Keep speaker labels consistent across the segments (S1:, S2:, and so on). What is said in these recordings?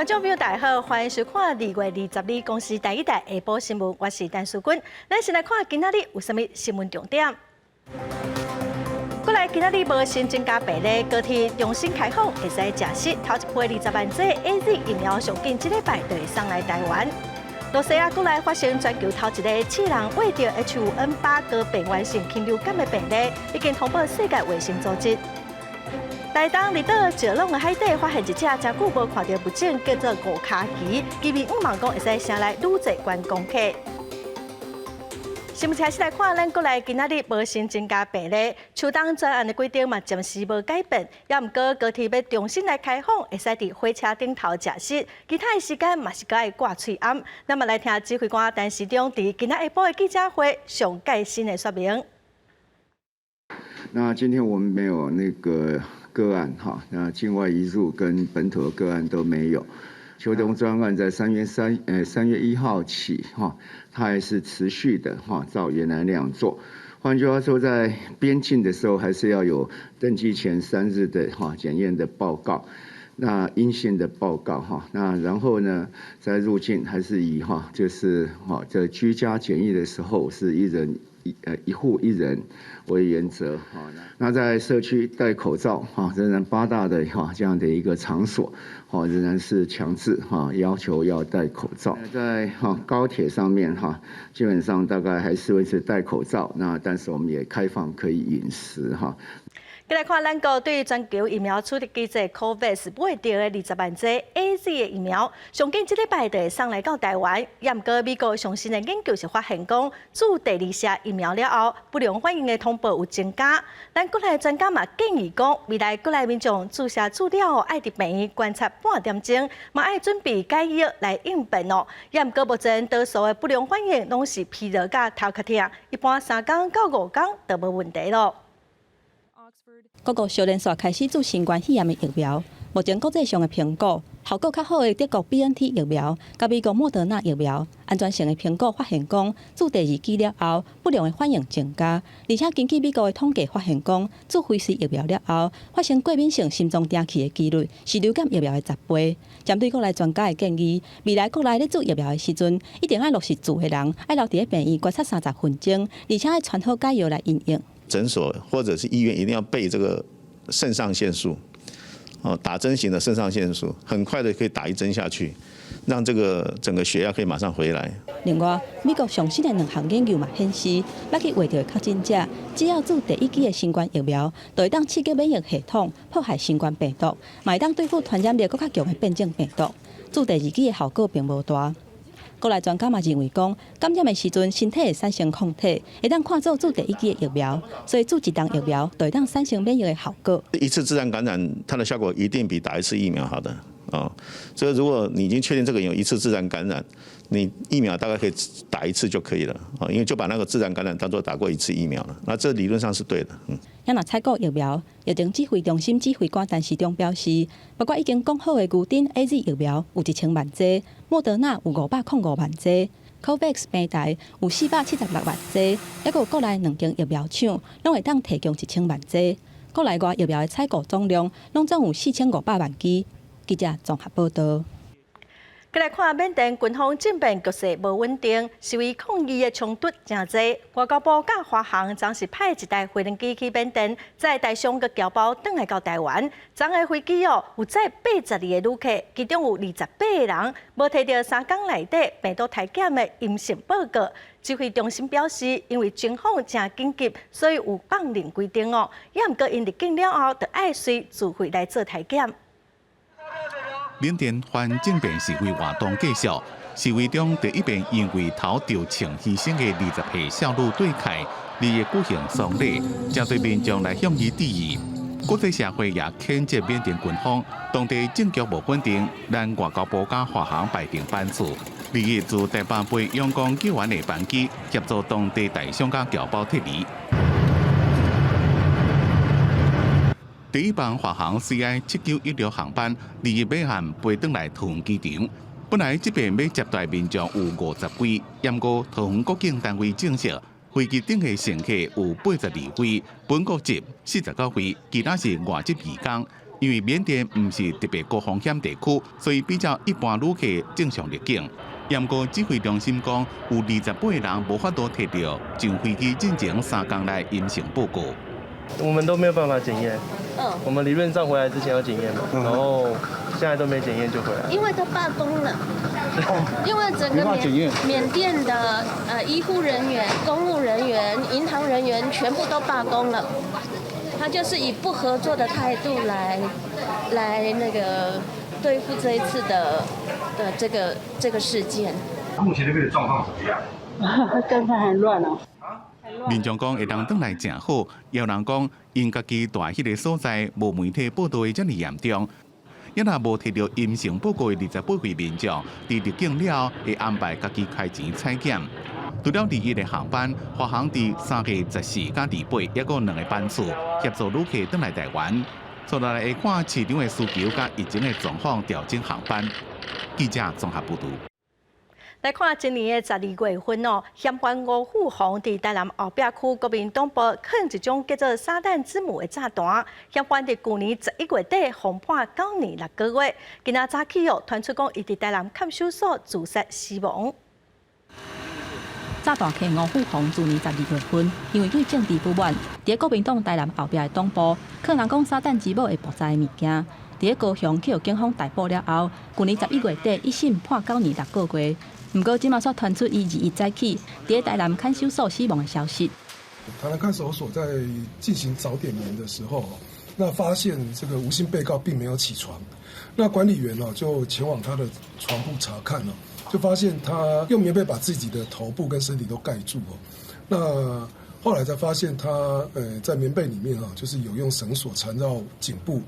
S1: 观众朋友大家好，欢迎收看2月20日公司第一台下晡新闻，我是陈淑君。咱先来看今仔日有啥物新闻重点。过来今仔日无新增加病例，高铁重新开放，会使食食头一批20万剂 AZ 疫苗，上紧这礼拜就会送来台湾。罗西亚过来发生全球头一个7人胃着 H5N8 高病原性禽流感的病例，已经通报世界卫生组织。台东离岛石浪的海底发现一只真久无看到物种，叫做五卡旗，居民希望讲会使请来愈侪观光客。新闻开始来看，咱过来今仔日无新增加病例，秋冬专案的规定嘛暂时无改变，也毋过高铁要重新来开放，会使伫火车顶头食食，其他的时间嘛是该挂喙罨。那么来听指挥官陈时中伫今仔下晡的记者会上盖新的说明。
S2: 那今天我们没有那个个案哈，那境外移入跟本土的个案都没有。秋冬专案在3月1号起哈，它还是持续的哈，照原来那样做。换句话说，在边境的时候还是要有登机前3日的哈检验的报告，那阴性的报告哈，那然后呢，在入境还是以哈就是哈在居家检疫的时候是一户1人为原则哈。那在社区戴口罩哈，仍然8大的哈这样的一个场所。仍然是强制要求要戴口罩。在高铁上面基本上大概还是维持戴口罩，那但是我们也开放可以饮食哈。
S1: 再来看，咱国对全球疫苗处理机制 COVAX 买到的20万剂 AZ 的疫苗，上紧这礼拜就会送来到台湾。也毋过美国上新的研究是发现讲，注第2剂疫苗了后，不良反应的通报有增加。咱国内专家嘛建议讲，未来国内民众注射了后，爱伫病院观察半点钟，嘛爱准备解药来应变哦。也毋过目前多数的不良反应拢是疲劳甲头壳痛，一般3天到5天就无问题咯。
S3: 各国小连续开始做新冠肺炎的疫苗，目前国际上的评估效果较好的德国 BNT 疫苗，甲美国莫德纳疫苗，安全性的评估发现讲，注第2剂了后，不良的反应增加，而且根据美国的统计发现讲，注辉瑞疫苗了后，发生过敏性心脏病去的几率是流感疫苗的10倍。针对国内专家的建议，未来国内咧做疫苗的时阵，一定要落实住的人爱留伫病院观察30分钟，而且要传好解药来应用。
S4: 诊所或者是医院一定要备这个肾上腺素，打针型的肾上腺素，很快的可以打1针下去，让这个整个血压可以马上回来。
S3: 另外，美国上新的2项研究嘛显示，要去获到确诊者，只要注第1剂的新冠疫苗，就会当刺激免疫系统，破坏新冠病毒，嘛会当对付传染力更较强的变种病毒。注第2剂的效果并无大。国内专家嘛认为讲，感染的时阵身体会产生抗体，会当看作注第1剂的疫苗，所以注1档疫苗就会当产生免疫的效果。
S4: 1次自然感染，它的效果一定比打1次疫苗好的所以如果你已经确定这个有1次自然感染，你疫苗大概可以打1次就可以了因为就把那个自然感染当作打过1次疫苗了。那这理论上是对的。
S3: 也若采购疫苗，疫情指挥中心指挥官陈时中表示，包括已经讲好的牛津 AZ 疫苗有1000万剂，莫德纳有505万剂 ，COVAX 平台有476万剂，还有国内2间疫苗厂拢会当提供1000万剂。国内外疫苗的采购总量拢总有4500万剂。记者综合报道。
S1: 再来看缅甸军方政变局势无稳定，示威抗议的冲突真多。外交部甲华航暂时派1台飞机去缅甸，在台上个侨胞转来到台湾。昨个飞机有载82个旅客，其中有28个人无摕到3天内底病毒体检的阴性报告。指挥中心表示，因为情况真紧急，所以有放任规定哦。也毋过因入境了后，就爱随自费来做体检。
S5: 缅甸反政变示威活动继续，示威中第一遍因为头着枪牺牲的20岁少女对凯，2月举行丧礼，针对民众来向伊致意。国际社会也谴责缅甸军方，当地政局无稳定，咱外交部甲华航排定班次，2月自台北飞阳光救援的班机，协助当地台商甲侨胞撤离。第一班华航 CI7916航班2月尾暗飞转来桃园机场。本来这边要接待民众有50位，不过桃园国境单位证实，飞机顶的乘客有82位，本国籍49位，其他是外籍移工。因为缅甸唔是特别高风险地区，所以比较一般旅客正常入境。不过指挥中心讲，有28个人无法度摕到上飞机进前3天内阴性报告。
S6: 我们都没有办法检验。我们理论上回来之前要检验嘛，然后现在都没检验就回来。
S7: 因为都罢工了，因为整个缅甸的医护人员、公务人员、银行人员全部都罢工了。他就是以不合作的态度来那个对付这一次的这个事件。
S8: 目前那边的状况怎么样？
S9: 刚才很乱哦。
S5: 民众讲会当转来真好，也有人讲因家己住迄个所在无媒体报道的遮尔严重，也若无摕到阴性报告的28位民众，伫入境了会安排家己开钱采检。除了第1个航班，华航伫3月14甲28，也有2个班次协助旅客转来台湾。接下来会看市场的需求甲疫情的状况调整航班。记者综合报道。
S1: 来看今年的12月份哦，嫌犯吴富宏伫台南后壁区国民党部放一种叫做“撒旦之母”的炸弹，嫌犯伫去年11月底轰破9年6个月，今仔早起哦，传出讲伊伫台南看守所自杀死亡。
S3: 炸弹客吴富宏去年12月份，因为对政治不满，伫国民党台南后壁的党部，可能讲撒旦之母会爆炸的物件。伫高雄去警方逮捕了后，去年11月底一审判9年6个月。不过，今嘛却传出伊2日早起伫台南看守所死亡的消息。
S10: 台南看守所在进行早点名的时候，那发现这个无姓被告并没有起床，那管理员就前往他的床铺查看了，就发现他用棉被把自己的头部跟身体都盖住哦。那后来才发现他在棉被里面就是有用绳索缠绕颈部。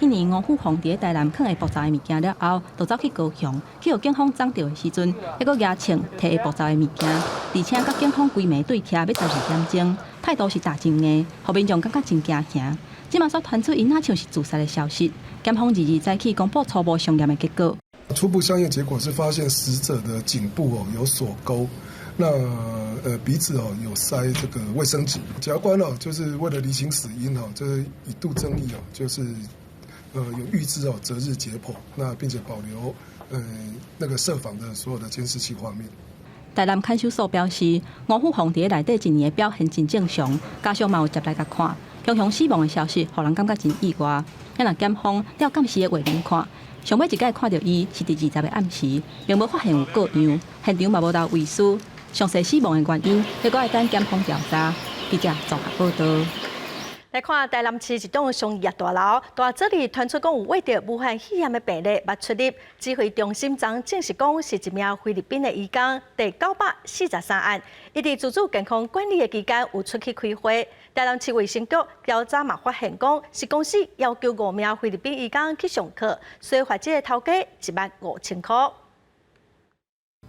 S3: 迄年吴富宏伫台南放下爆炸的物件了后，就走去高雄，去互警方找到的时阵，还佫牙签摕下爆炸的物件，而且甲警方规暝对徛要12点钟，态度是大真硬，互民众感觉真惊吓。即马煞传出因那像是自杀的消息，检方2日早起公布初步相验的结果。
S10: 初步相验结果是发现死者的颈部有锁钩，那鼻子有塞这个卫生纸。检察官就是为了厘清死因就是一度争议就是有预知择日解剖，那并且保留那个设防的所有的监视器画面。
S3: 台南看守所表示，吴富宏伫内底1年的表现真正常，家属嘛有接来甲看，雄雄死亡的消息，互人感觉真意外。咱若检方了监视的画面看，上尾一摆看到伊是伫20个暗时，并无发现有各样，现场嘛无到遗书。详细死亡的原因，结果会等检方调查。记者综合报道。
S1: 来看台南市一栋商业大楼，大这里传出讲有为着武汉肺炎的病例捌出入，指挥中心昨证实讲是一名菲律宾的移工，第943案，伊伫自主健康管理的期间有出去开会。台南市卫生局调查嘛发现讲，是公司要求5名菲律宾移工去上课，所以罚这个头家15000块。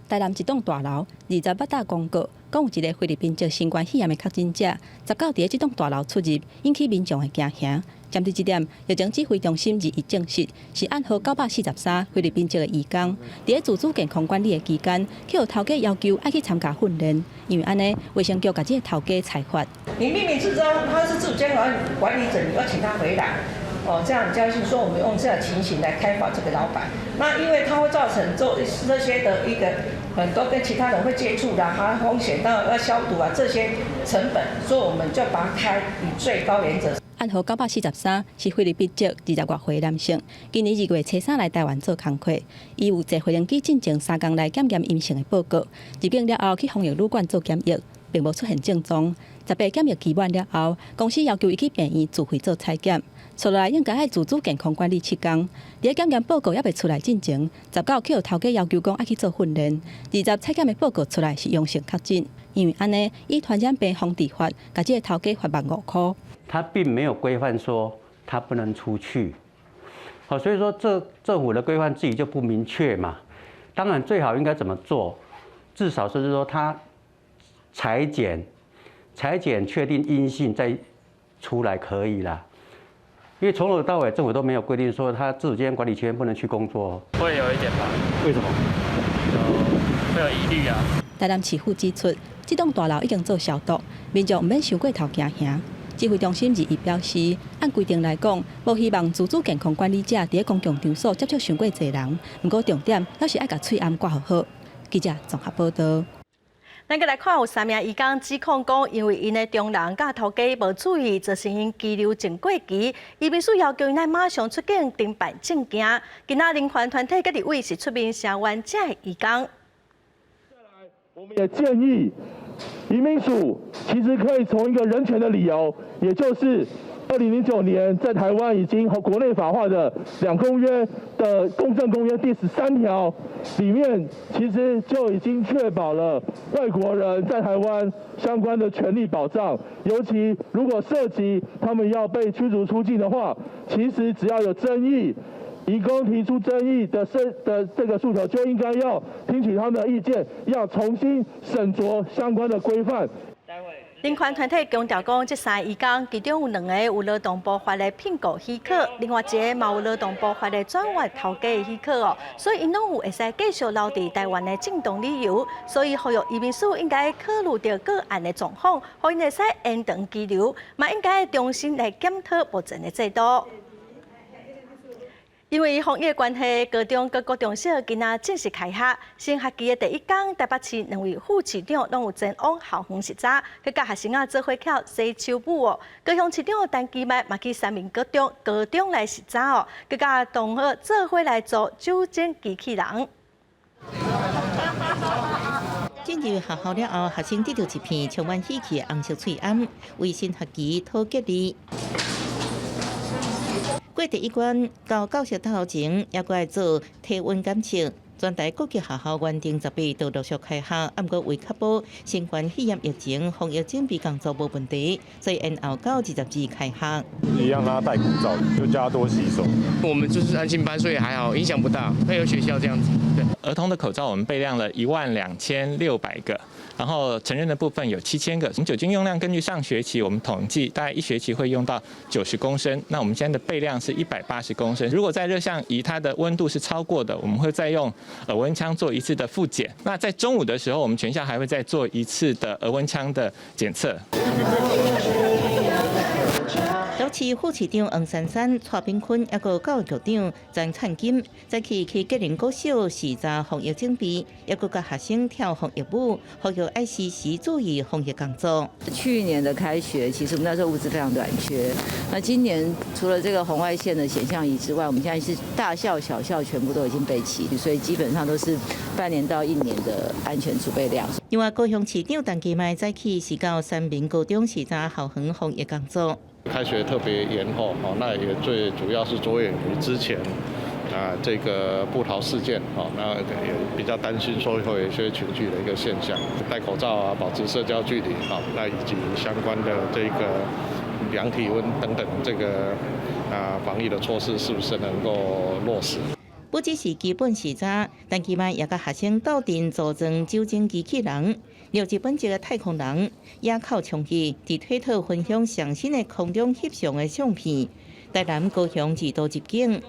S3: 台南一栋大楼28大公告，讲有一个菲律宾籍新冠肺炎的确诊者，19伫这栋大楼出入，引起民众的惊吓。针对这点，疫情指挥中心2日证实，是暗号943菲律宾籍的移工，伫自主健康管理的期间，去有头家要求爱去参加训练，因为安尼卫生局把这个头家裁罚。
S11: 你明明是知道他是自主健康管理者，你要请他回来。这样交信说我们用这样情形来开罚这个老板，那因为他会造成这些的一个很多跟其他人会接触的，还有风险，到要消毒这些成本，所以我们就把它开以最高原则。
S3: 暗号943是菲律宾籍20多岁男性，今年2月初3来台湾做工课，伊有坐飞行机进前3天来检验阴性的报告，入境了后去防疫旅馆做检疫，并无出现症状。18检疫期满了后，公司要求伊去病院自费做采检。出来应该爱自主健康管理7天，伫检验报告还未出来进前，19去有头家要求讲爱去做训练，20采检的报告出来是阳性确诊，因为安尼以传染病防治法，甲这个头家罚15000块。
S12: 他并没有规范说他不能出去，所以说政府的规范自己就不明确嘛。当然最好应该怎么做，至少是说他采检确定阴性再出来可以啦。因为从头到尾政府都没有规定说他自主健康管理期间不能去工作，
S6: 会有一点吧？
S12: 为什么？
S6: 会有疑虑啊。
S3: 台南市府指出，这栋大楼已经做消毒，民众唔免伤过头惊吓。指挥中心日一表示，按规定来讲，无希望自主健康管理者伫公共场所接触伤过侪人。不过重点还是爱甲喙暗挂好。记者综合报道。
S1: 咱个来看，有3名移工指控讲，因为因的中人甲头家无注意，造成因居留正过期。移民署要求因马上出境订办证件。今仔人权团体甲立委是出面声援这移工。
S6: 我们也建议，移民署其实可以从一个人权的理由，也就是2009年在台湾已经和国内法化的2公约的公正公约第13条里面，其实就已经确保了外国人在台湾相关的权利保障。尤其如果涉及他们要被驱逐出境的话，其实只要有争议，移工提出争议的这个诉求，就应该要听取他们的意见，要重新审酌相关的规范。
S1: 人权团体强调讲，这3个移工其中有2个有劳动部发的聘雇许可，另外1个嘛有劳动部发的转换头家的许可哦，所以因拢有会使继续留伫台湾的正当理由，所以呼吁移民署应该考虑到个案的状况，互因会使延长居留，嘛应该重新来检讨目前的制度。因为防疫关系，高中各国中小今仔正式开学。新学期的第1天，台北市2位副市长拢有前往校园视察，佮甲学生仔做伙跳洗手舞哦。高雄市长陈其迈嘛去3名高中来视察哦，佮甲同学做伙来做酒精机器人。
S13: 进入学校了后，学生得到一片充满喜气的红色喙罨，为新学期讨吉利。过第1关，到教室头前，也过来做体温检测。全台各级学校原定18都陆续开学，不过为确保新冠肺炎疫情防疫准备工作无问题，所以延后到22开学。
S14: 一样让他戴口罩，就叫他多洗手。
S15: 我们就是安心班，所以还好，影响不大，配合学校这样子。对，
S16: 儿童的口罩我们备量了12600个。然后成人的部分有7000个。我们酒精用量根据上学期我们统计，大概1学期会用到90公升。那我们现在的备量是180公升。如果在热像仪它的温度是超过的，我们会再用耳温枪做1次的复检。那在中午的时候，我们全校还会再做1次的耳温枪的检测。
S13: 到市副市长黄珊珊、蔡炳坤，还有教育局长张灿金，再去吉林国小视察防疫准备，还有甲学生跳防疫舞，呼吁爱时时注意防疫工作。
S17: 去年的开学，其实我们那时候物资非常短缺。那今年除了这个红外线的显像仪之外，我们现在是大校、小校全部都已经备齐，所以基本上都是半年到1年的安全储备量。
S13: 另外，高雄市长陈其迈再去是到3名高中视察校园防疫工作。
S18: 开学特别延后，那也最主要是着眼于之前这个部逃事件，那也比较担心说会有一些群聚的一个现象，戴口罩啊，保持社交距离，那以及相关的这个量体温等等这个防疫的措施是不是能够落实？
S13: 不只是基本视察，但其迈也甲学生斗阵组装酒精机器人。6日本籍的太空人也靠冲去伫推特分享上新的空中翕相的相片，台南高雄2度入境。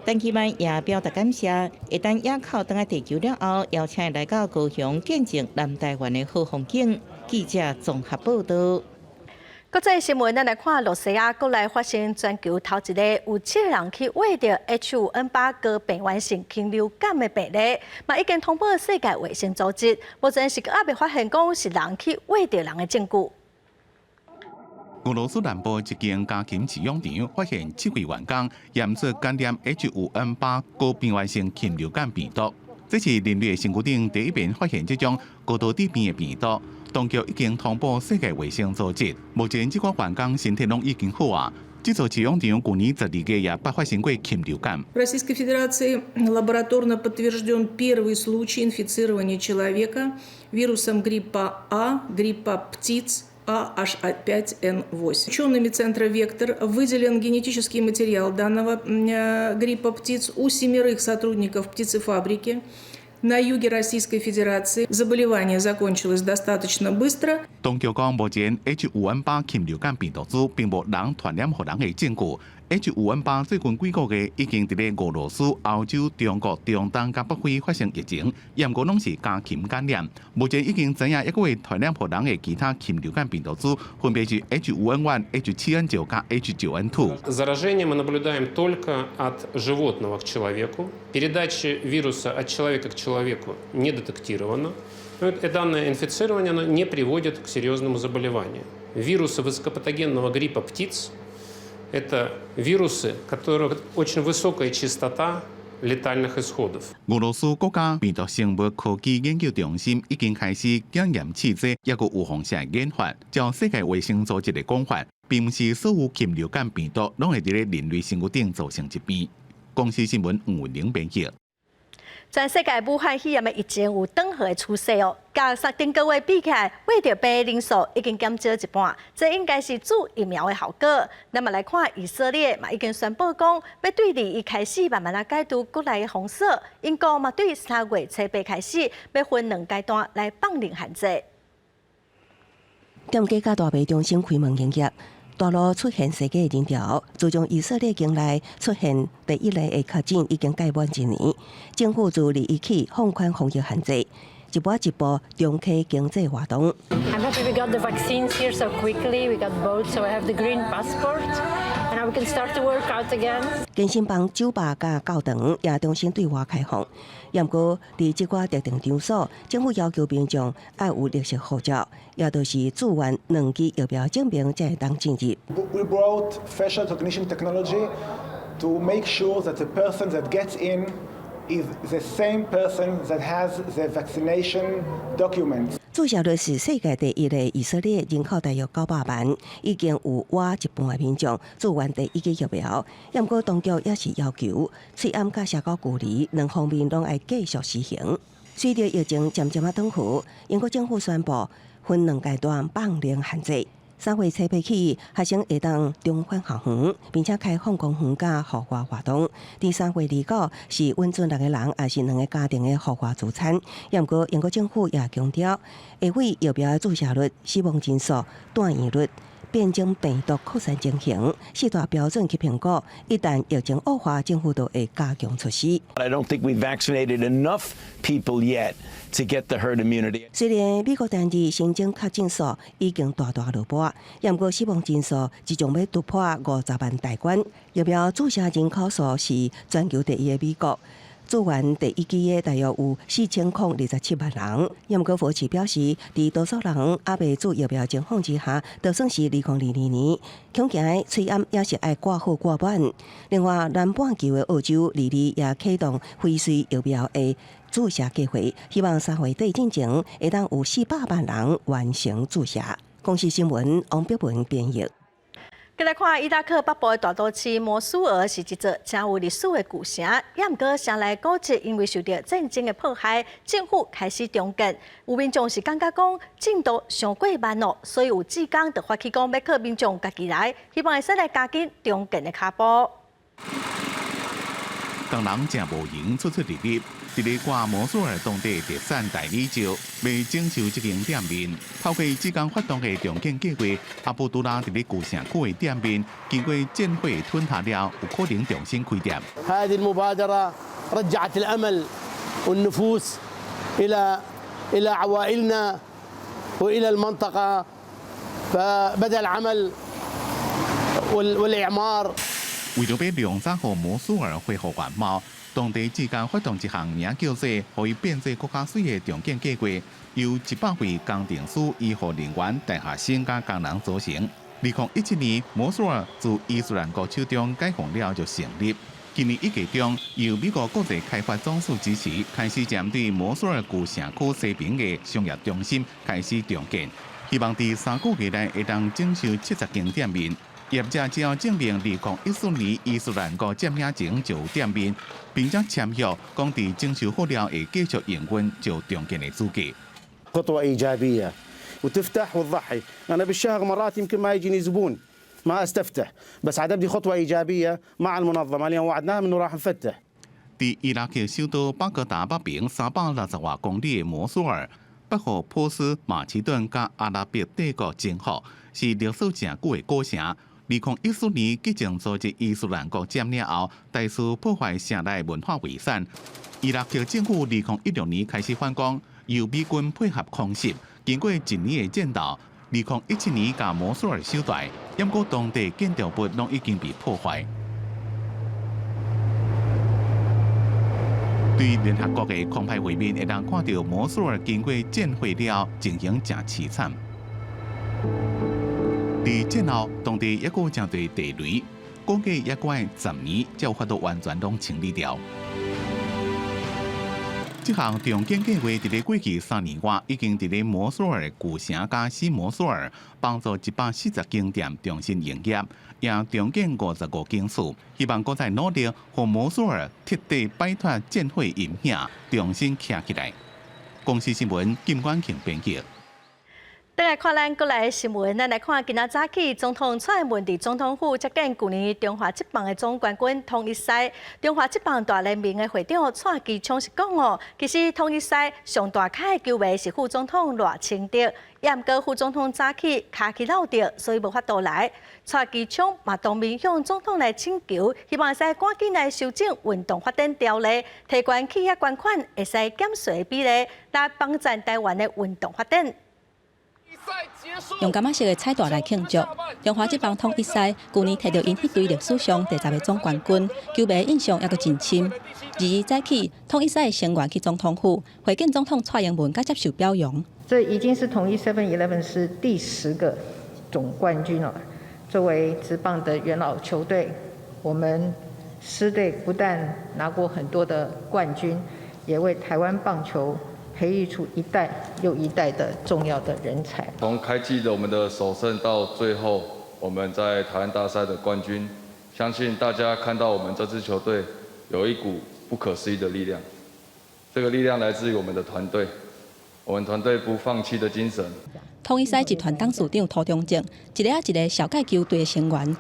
S13: 陈其迈也表达感谢，一旦也靠登来地球了后，邀请来到高雄见证南台湾的好风景。记者综合报道。
S1: 国际新闻，咱来看，洛西亚国内发生全球头一例有7个人去挖到 H5N8 高病原性禽流感的病例，嘛已经通报世界卫生组织。目前是还未发现讲是人去挖到人的证据。
S5: 俄罗斯南部一间家禽饲养场发现7位员工验出感染 H5N8 高病原性禽流感病毒，这是人类身躯顶第一遍发现这种高度致病的病毒。当局已经通报世界卫生组织，目前这款员工身体拢已经好啊。这座饲养场去年12月也爆发新冠禽流感。
S19: В Российской Федерации лабораторно подтвержден первый случай инфицирования человека вирусом гриппа А, гриппа птиц AH5N8. Учеными Центра «Вектор» выделен генетический материал данного гриппа птиц у 7 сотрудников птицефабрики. На юге Российской Федерации заболевание закончилось достаточно быстро.
S5: 当局讲，目前 H5N8 禽流感病毒株并无人传染予人的证据， H5N8最近几个月已经伫咧俄罗斯、欧洲、中国、中东甲北非发生疫情，严格拢是家禽感染。目前已经知影一个月传染互人的其他禽流感病毒株，分别是 H5N1、H7N9 甲 H9N2。Заражение
S20: мы наблюдаем только от животного к человеку. Передача вируса от человека к человеку не детектирована. Данное инфицирование оно не приводит к серьезному заболеванию. Вирусы высокопатогенного гриппа птиц – это вирусы, которых очень высокая частота летальных исходов.
S5: 俄罗斯国家病毒生物科技研究中心已经开始检验试剂，也有有放射研发。照世界卫生组织的讲法，并不是所有禽流感病毒拢会伫咧人类生物顶造成疾病。公司新闻吴文玲编辑。
S1: 全世界武汉肺炎的疫情有转好的趋势哦，甲3顶个月比起来，患着病的人数已经减少一半，这应该是注疫苗的效果。那么来看以色列嘛，已经宣布讲要对2开始慢慢解除国内的封锁，英国嘛对3月初8开始要分2阶段来放零限制。
S21: 店家甲大卖中心开门营业。大陆出现世界人潮，自从以色列境内出现第1例的确诊，已经届满1年。政府自2月起放宽防疫限制，一步一步重启经济活动。
S22: I'm happy we got the vaccines here so quickly. We got both, so I have the green passport, and now we can start to work out again.
S21: 健身房、酒吧甲教堂也重新对外开放。不过，伫这个特定场所，政府要求民众要有绿色护照，也就是做完2剂疫苗证明才会当进入。
S23: We brought facial recognition technology to make sure that the person that gets in is the same person that has the vaccination documents.
S21: 注射率是世界第1的以色列，人口大约900万，已经有约一半的民众做完第1剂疫苗。不过当局也是要求，喙暗甲社交距离2方面拢要继续实行。随着疫情渐渐转好，英国政府宣布分2阶段放零限制。3月初8起，学生会当重返校园，并且开放公园甲户外活动。第3月29是允准2个人，也是2个家庭的户外聚餐。不过，英国政府也强调，会为疫苗的注射率、死亡人数、断院率、变种病毒扩散情形4大标准去评估。一旦疫情恶化，政府都会加强措施。
S24: I don't think we've vaccinated enough people yet to get the herd immunity.
S21: 虽然美国单日新增确诊数已经大落坡，不过死亡人数即将要突破50万大关。疫苗注射人口数是全球第1的美国。做完第1剂的大约有4027万人。不过，福奇表示，伫多数人还未做疫苗情况之下，就算是2022年，恐惊喙暗也是爱挂好挂满。另外，南半球的澳洲2日也启动辉瑞疫苗的注射计划，希望3月底进前会当有400万人完成注射。公司新闻王碧文编译。
S1: 再来看伊拉克北部的大都市摩苏尔是一座真有历史的古城，也毋过城内古迹因为受到战争的迫害，政府开始重建。有民众是感觉讲进度上过慢咯，所以有志工就发起讲要靠民众家己来，希望会使来加紧重建的脚步。
S5: 工人正无闲出入，伫咧挂摩苏尔当地特产代理酒，为整修这间店面，透过志工发动的重建计划，阿布杜拉伫咧旧城区的店面，经过战火吞下了，有可能重新开店。
S25: هذه المبادرة رجعت الأمل والنفوس إلى عوائلنا وإلى المنطقة، فبدأ العمل والإعمار。
S5: 为了要量产互摩苏尔恢复原貌，当地志工发动一项名叫做“可以变做国家水”的重建计划，由100位工程师、医护人员、大学生甲工人组成。2017年，摩苏尔自伊斯兰国手中解放了就成立。今年1月中，由美国国际开发总署支持，开始针对摩苏尔旧城区西边的商业中心开始重建，希望在3个月内会当整修70间店面。业者只要证明2014年伊斯兰国占领前就有店面，并且签约讲伫整修好了会继续营运就重建的资格。
S25: خطوة إيجابية وتفتح وتضحي، أنا بالشهر مرات يمكن ما يجيني زبون ما أستفتح، بس عاد بدي خطوة إيجابية مع المنظمة اليوم وعدناهم إنه راح نفتح。
S5: 伫伊拉克首都巴格达北边360多公里的摩苏尔，北互波斯、马其顿甲阿拉伯帝国征服，是历史真久的古城。2014年激情组织伊斯兰国占领后，大肆破坏城内文化遗产。伊拉克政府2016年开始反攻，由美军配合空袭，经过1年的战斗，2017年把摩苏尔收台，不过当地建筑物拢已经被破坏。对联合国的空拍画面，会当看到摩苏尔经过战毁了，情形真凄惨。在战后，当地也有真侪地雷，估计也怪10年才有法度完全拢清理掉。这项重建计划伫咧过去3年外，已经伫咧摩苏尔旧城加西摩苏尔帮助140间店重新营业，也重建55间厝，希望搁再努力，让摩苏尔彻底摆脱战火阴影，重新站起来。公司新闻金冠庆编辑。
S1: 再来看咱国内的新闻，咱来看今仔早起，总统蔡英文伫总统府接见去年中华职棒的总冠军统一狮。中华职棒大联盟的会长蔡其昌是讲哦，其实统一狮上大卡的球迷是副总统赖清德，也毋过副总统早起卡去闹着，所以无法度来。蔡其昌嘛当面向总统来请求，希望使赶紧来修正运动发展条例，提悬企业捐款会使减税比例，来帮助台湾的运动发展。
S3: 用感觉式的彩带来庆祝，中华职棒统一狮去年摕到因迄队历史上第10个总冠军，球迷印象也阁真深。2日早起，统一狮的成员去总统府会见总统蔡英文，甲接受表扬。
S11: 这已经是统一 7-11 是第10个总冠军了。作为职棒的元老球队，我们狮队不但拿过很多的冠军，也为台湾棒球培育出一代又一代的重要的人才。
S2: 从开季的我们的首胜到最后我们在台湾大赛的冠军，相信大家看到我们这支球队有一股不可思议的力量。这个力量来自于我们的团队，我们团队不放弃的精神。
S3: 统一狮集团董事长涂中正，一个一个小盖球队的成员。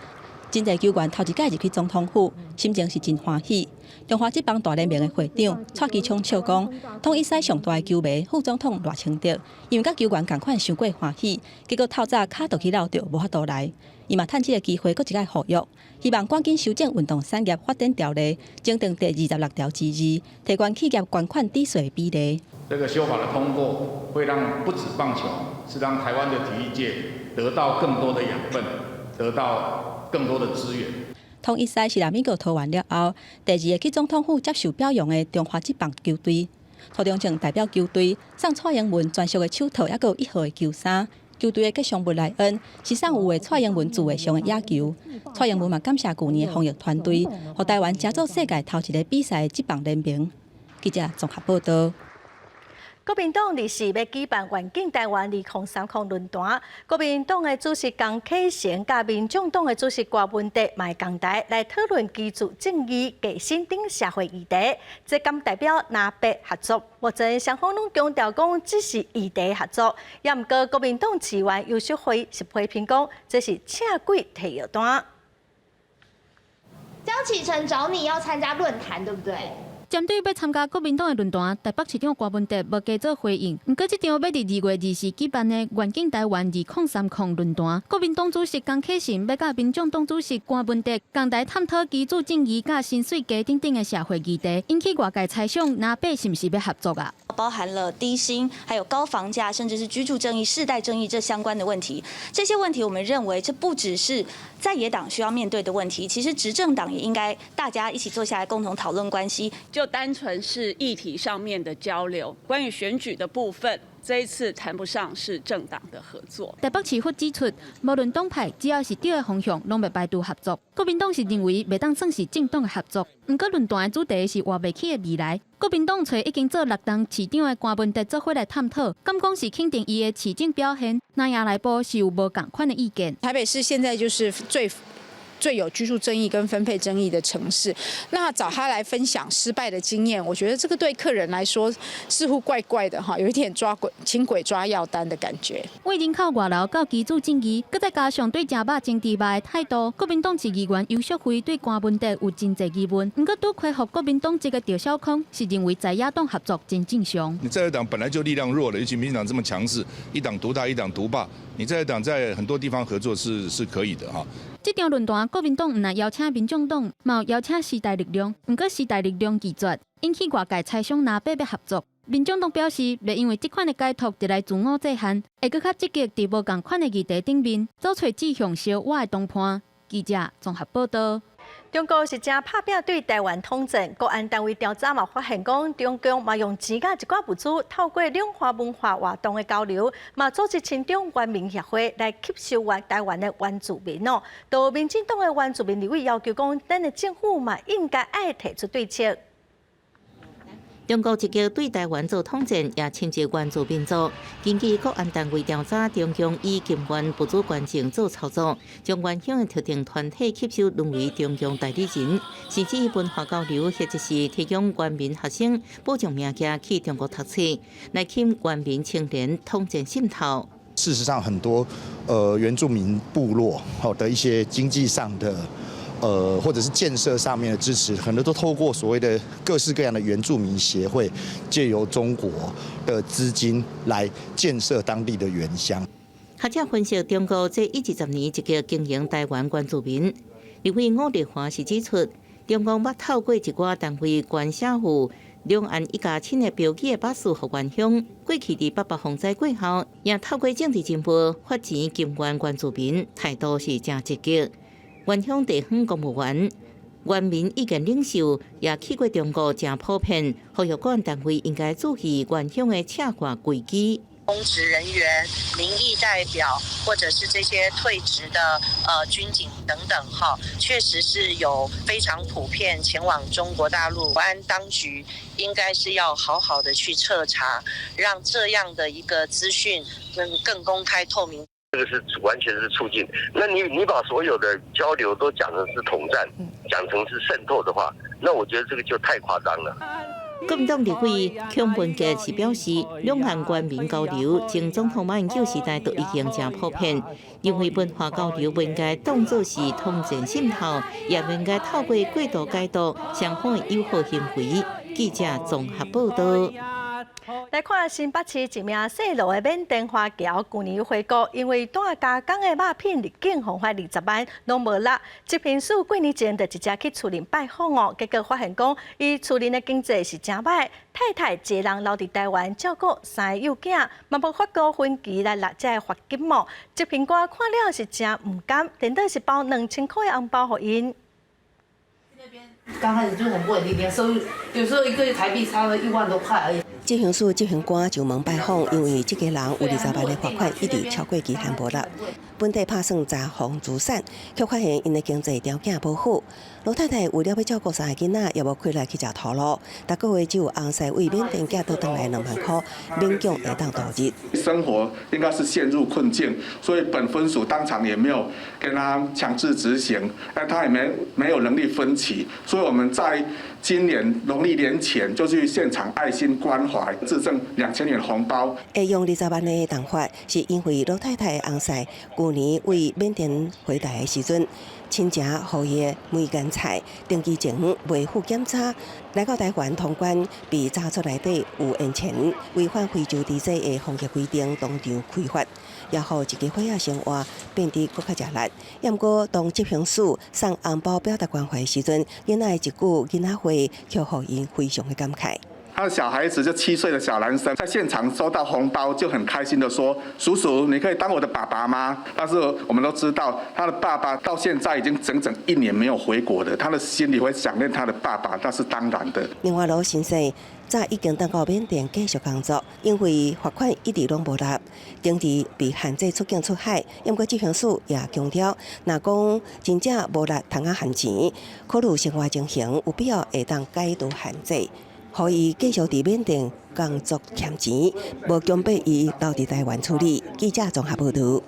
S3: 真侪球员头一届入去总统府，心情是真欢喜。中华职棒大联盟的会长蔡其昌笑讲，统一狮上大的球迷副总统赖清德，因为甲球员同款伤过欢喜，结果透早卡就去闹着，无法度来。伊嘛趁这个机会，搁一摆呼吁，希望赶紧修正运动产业发展条例，增订第26条之2，提悬企业捐款抵税比例。
S4: 这个修法的通过，会让不止棒球，是让台湾的体育界得到更多的养分，得到更多的资源。
S3: 统一狮是来美国投完了后，第2个去总统府接受表扬的中华职棒球队。涂中正代表球队送蔡英文专属的手套，也有1号的球衫。球队的吉祥物莱恩是送有的蔡英文自画像的野球。蔡英文嘛感谢去年的防疫团队，让台湾加做世界头一个比赛的职棒联盟。记者综合报道。
S1: 国民党24要举办环境台湾2030论坛，国民党的主席江启臣甲民众党的主席郭文德卖共台来讨论居住正义、革新等社会议题。这敢代表南北合作？目前双方拢强调讲只是议题合作，也毋过国民党市员游淑慧是批评讲这是请鬼提药单。
S7: 江启臣找你要参加论坛，对不对？
S8: 针对要参加国民党的论坛，台北市长郭文德无加做回应。不过，这场要伫2月24举办的环境台湾2030论坛，国民党主席江启臣要甲民众党主席郭文德共同探讨居住正义、甲薪水低等等的社会议题，引起外界猜想南北是不是要合作啊？
S9: 包含了低薪、还有高房价，甚至是居住正义、世代正义这相关的问题。这些问题，我们认为这不只是在野党需要面对的问题，其实执政党也应该大家一起坐下来共同讨论关系。
S26: 就单纯是议题上面的交流，关于选举的部分，这一次谈不上是政党的合作。
S8: 台北市府指出，无论党派，只要是对的方向，拢袂排除合作。国民党是认为袂当算是政党的合作。不过论坛的主题是活袂起的未来。国民党找已经做6任市长的郭文德做伙来探讨，敢讲是肯定伊的市政表现。那亚来波是有无共款的意见？
S27: 台北市现在就是最有居住争议跟分配争议的城市，那找他来分享失败的经验，我觉得这个对客人来说似乎怪怪的哈，有一点请鬼抓药单的感觉。
S8: 为人口外流到居住正义，搁再加上对食肉争地卖的态度，国民党市议员游淑慧对郭文德有真侪疑问。不过拄开服国民党这个赵少康是认为在野党合作真正常。
S28: 你在野党本来就力量弱了，尤其民进党这么强势，一党独大一党独霸，你在野党在很多地方合作是可以的哈。
S8: 这场论坛，国民党唔但邀请民众党，嘛有邀请时代力量，不过时代力量拒绝，引起外界猜想拿八要合作。民众党表示，袂因为这款的解读就来自我制限，会更较积极伫无共款的议题顶面，走出指向小我的谈判。记者综合报道。
S1: 中国是正拍拼对台湾统战，国安单位调查嘛发现讲，中共嘛用钱甲一寡物资，透过两岸文化活动的交流，嘛组织亲中原民协会来吸收台湾的原住民哦。到民进党的原住民立委要求讲，咱的政府嘛应该爱提出对策。
S13: 中国积极对台湾做统战，也侵袭原住民族。根据国安单位调查，中共以金元不主权证做操作，将原乡的特定团体吸收沦为中共代理人，甚至文化交流，或者是提供原民学生保障名额去中国读书，来吸原民青年统战渗透。
S6: 事实上，很多原住民部落的一些经济上的。或者是建设上面的支持，很多都透过所谓的各式各样的原住民协会，借由中国的资金来建设当地的原乡。
S13: 学者分析，中国这20年积极经营台湾原住民。立委吴立华是指出，中共捌透过一寡单位关社户。两岸一家亲的标记的巴士和原乡，过去伫北防灾过后，也透过政治进步发钱金援原住民，态度是正积极。原乡地方公务员、原民意见领袖也去过中国，正普遍呼吁管单位应该注意原乡的车挂规矩。
S10: 公职人员、民意代表，或者是这些退职的军警等等，确实是有非常普遍前往中国大陆。国安当局应该是要好好的去彻查，让这样的一个资讯更公开透明。
S12: 这个是完全是促进。那你把所有的交流都讲成是统战，讲成是渗透的话，那我觉得这个就太夸张了。
S13: 国民党立委邱文杰是表示，两岸原民交流从总统马英九时代都已经正普遍，因为文化交流不应该当作是统战渗透，也不应该透过过度解读相反的友好行为。记者综合报道。
S1: 来看新北市一名姓罗的缅甸华侨，去年回国，因为带加工的肉品入境，罚款20万，拢无落。这平数过年前就直接去厝邻拜访哦，结果发现讲，伊厝邻的经济是真歹，太太一个人留伫台湾照顾3个幼囝，嘛无法高分期来拿这罚金哦。这苹果看了是真唔甘，电脑是包2000块的红包给因。
S14: 刚开始就很不稳定，连收入有时候一个月台币差了1万多块而已。
S21: 执行署执行官上门拜访，因为这个人有20万的罚款一直超过期限无落。本地拍算查房资产，却发现因的经济条件不好。罗太太为了要照顾3个囡仔，也无开来去食头路，每个月只有红婿为缅甸寄倒转来2万块，勉强会当度日。
S4: 生活应该是陷入困境，所以本分署当场也没有跟他强制执行，但他也没有能力分期，所以我们在今年农历年前就去现场爱心关怀，致赠2000元红包。
S21: 会用20万的动法，是因为罗太太的红婿去年为缅甸回来的时阵，亲情予伊的每间菜登记前未付检查，来到台湾通关，被查出内底有用钱，违反非洲抵制的防疫规定，当场开罚。也互一个伙仔生活变得更较吃力。也毋过，当执行署送红包表达关怀的时阵，囡仔的一句囡仔话，却互因非常的感慨。
S4: 他的小孩子就7岁的小男生，在现场收到红包就很开心的说：“叔叔，你可以当我的爸爸吗？”但是我们都知道，他的爸爸到现在已经整整1年没有回国了，他的心里会想念他的爸爸，那是当然的。
S21: 另外，罗先生早已经等到缅甸继续工作，因为罚款一直拢无落，当时被限制出境出海。因过执行署也强调，若讲真正无落通啊限钱，考虑生活情形，有必要会当解除限制。可以继续伫缅甸工作欠钱，无强迫伊留伫台湾处理。记者综合报道。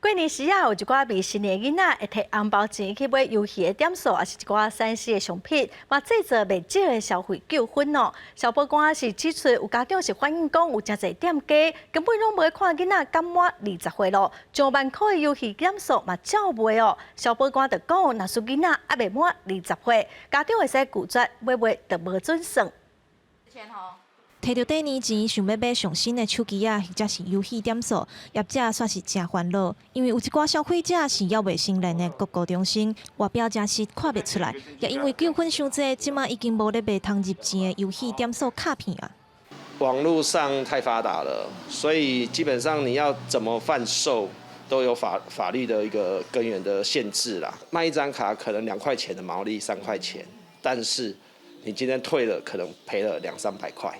S21: 过年时啊，有一寡未成年囡仔会摕红包钱去买游戏的点数，也是一寡3C的商品，嘛制造未少的消费纠纷哦。消保官是指出，有家长是反映讲，有真侪店家根本拢无看囡仔敢满20岁咯，上万块的游戏点数嘛照卖哦。消保官就讲，若是囡仔还未满20岁，家长会使拒绝，买就无准算。
S15: 摕到第二钱，想要买上新的手机啊，或者是游戏点数，业者算是真烦恼，因为有一寡消费者是要袂承认的国高中生，外表真实看袂出来，也因为纠纷伤济，即马已经无咧卖通入钱的游戏点数卡片啊。
S16: 网络上太发达了，所以基本上你要怎么贩售，都有法律的一个根源的限制啦。卖一张卡可能2块钱的毛利，3块钱，但是你今天退了，可能赔了200-300块，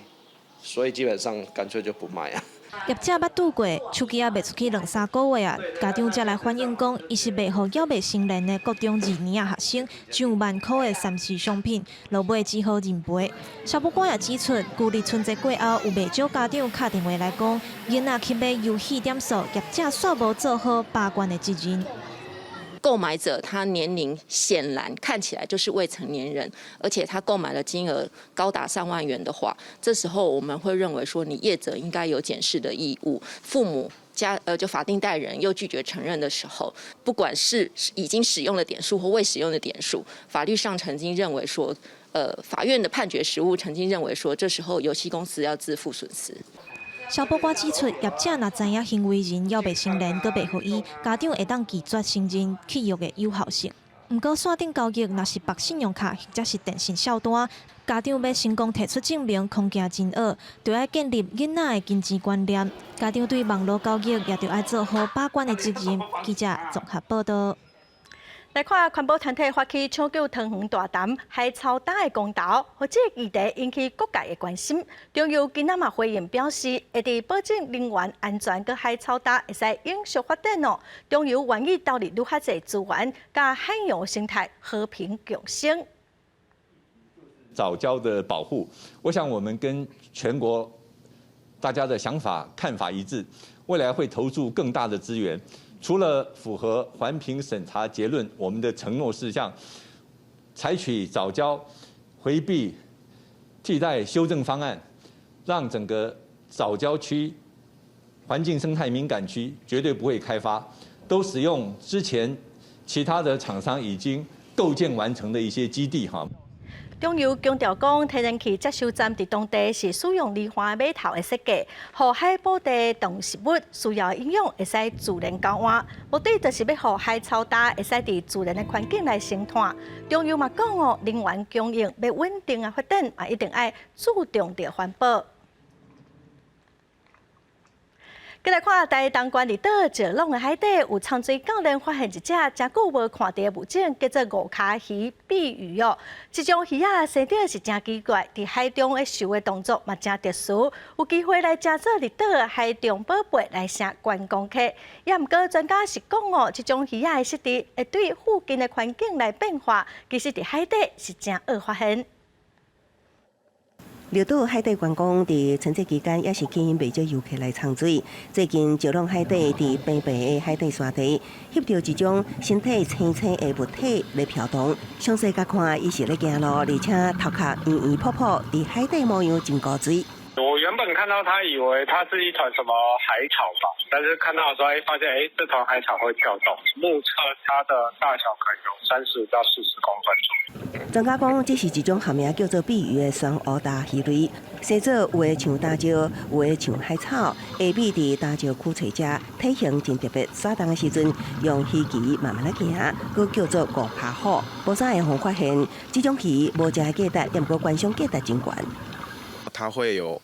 S16: 所以基本上干脆就不卖啊。
S15: 业者捌拄过，手机卖出去2-3个月啊，家长才来反映讲，伊是卖予要未成年的高中2年学生上万块的3C商品，落尾只好认赔。消保官也指出，旧历春节过后，有袂少家长打电话来讲，囡仔去买游戏点数，业者煞无做好把关的责任。
S17: 购买者他年龄显然看起来就是未成年人，而且他购买的金额高达上万元的话，这时候我们会认为说，你业者应该有检视的义务。父母就法定代人又拒绝承认的时候，不管是已经使用的点数或未使用的点数，法律上曾经认为说，法院的判决实务曾经认为说，这时候游戏公司要自负损失。
S15: 消保官指出，业者若知影行为人要未成年，佮袂予伊，家长会当拒绝承认契约的有效性。毋过，线顶交易若是绑信用卡或者是电信销单，家长要成功提出证明，恐惊真恶，就要建立囡仔的金钱观念。家长对网络交易也就要做好把关的责任。记者综合报道。
S1: 来看环保团体发起抢救汤圆大谈海草打的公投，或者议题引起各界的关心。中油今仔嘛回应表示，会伫保证能源安全佮海草打会使永续发展哦。中油愿意投入愈较侪资源，甲海洋生态和平共生。
S18: 藻礁的保护，我想我们跟全国大家的想法看法一致，未来会投注更大的资源。除了符合环评审查结论，我们的承诺事项，采取藻礁回避替代修正方案，让整个藻礁区环境生态敏感区绝对不会开发，都使用之前其他的厂商已经构建完成的一些基地哈。
S1: 中油强调讲，天然气接收站伫当地是使用离岸码头的设计，互海保地动植物需要营养会使自然交换，目的就是要互海草搭会使伫自然的环境来生态。中油嘛讲哦，能源供应要稳定啊发展，嘛一定要注重着环保。再来看台东关里岛石龙的海底，有潜水教练发现一只真久无看到的物种，叫做五脚鱼碧鱼哦。这种鱼啊，生得是真奇怪，伫海中的游的动作嘛真特殊，有机会来加做里岛的海中宝贝来成观光客。也毋过专家是讲哦，这种鱼啊的湿地会对附近的环境来变化，其实伫海底是真好发现。
S21: 绿岛海底观光伫春节期间也是吸引不少游客来参水。最近石龙海底伫平白的海底沙地，翕到一种身体青青的物体在飘动。详细甲看，伊是咧行路，而且头壳圆圆泡泡，伫海底模样真高水。
S19: 我原本看到它，以为它是一团什么海草吧，但是看到的时候，发现这团海草会跳动。目测它的大小可能有35到40公分左右。
S21: 专家讲，这是一种学名叫做碧鱼的双螯大鱼类，生做有的像大礁，有的像海草，下米伫大礁区找食，体型真特别。耍动的时阵，用鱼鳍慢慢来行，佮叫做五爬虎。无啥会互发现，这种鱼无食的价值，也毋过观赏价值真悬。
S20: 它会有